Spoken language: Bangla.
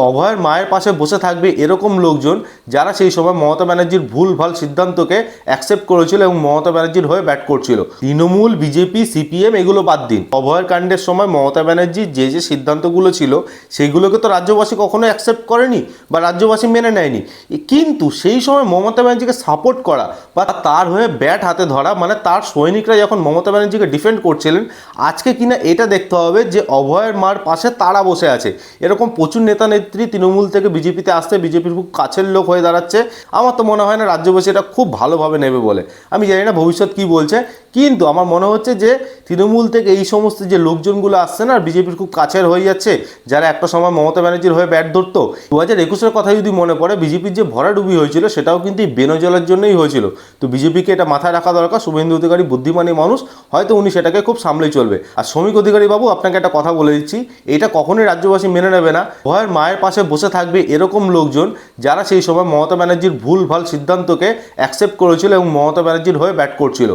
অভয়ের মায়ের পাশে বসে থাকবে এরকম লোকজন যারা সেই সময় মমতা ব্যানার্জির ভুলভাল সিদ্ধান্তকে অ্যাকসেপ্ট করেছিল এবং মমতা ব্যানার্জির হয়ে ব্যাট করছিল। তৃণমূল, বিজেপি, সিপিএম এগুলো বাদ দিন, অভয়ের কাণ্ডের সময় মমতা ব্যানার্জির যে সিদ্ধান্তগুলো ছিল সেইগুলোকে তো রাজ্যবাসী কখনোই অ্যাকসেপ্ট করেনি বা রাজ্যবাসী মেনে নেয়নি। কিন্তু সেই সময় মমতা ব্যানার্জিকে সাপোর্ট করা বা তার হয়ে ব্যাট হাতে ধরা, মানে তার সৈনিকরা যখন মমতা ব্যানার্জিকে ডিফেন্ড করছিলেন, আজকে কিনা এটা দেখতে হবে যে অভয়ের মার পাশে তারা বসে আছে। এরকম প্রচুর নেতা নেত্রী তৃণমূল থেকে বিজেপিতে আসতে বিজেপির খুব কাছের লোক হয়ে দাঁড়াচ্ছে। আমার তো মনে হয় না রাজ্যবাসী এটা খুব ভালোভাবে নেবে বলে। আমি জানি না ভবিষ্যৎ কী বলছে, কিন্তু আমার মনে হচ্ছে যে তৃণমূল থেকে এই সমস্ত যে লোকজনগুলো আসছে না, বিজেপির খুব কাছের হয়ে যাচ্ছে, যারা একটা সময় মমতা ব্যানার্জির হয়ে ব্যাট ধরতো। 2021-এর কথা যদি মনে পড়ে, বিজেপির যে ভরাডুবি হয়েছিল সেটাও কিন্তু এই বেনজলের জন্যই হয়েছিল। তো বিজেপিকে এটা মাথায় রাখা দরকার। শুভেন্দু অধিকারী বুদ্ধিমানী মানুষ, হয়তো উনি সেটাকে খুব সামলেই চলবে। আর শ্রমিক অধিকারী বাবু, আপনাকে একটা কথা বলে দিচ্ছি, এটা কখনোই রাজ্যবাসী মেনে নেবে না। অভয়ের মায়ের পাশে বসে থাকবে এরকম লোকজন যারা সেই সময় মমতা ব্যানার্জির ভুলভাল সিদ্ধান্তকে অ্যাকসেপ্ট করেছিল এবং মমতা ব্যানার্জির হয়ে ব্যাট করছিল।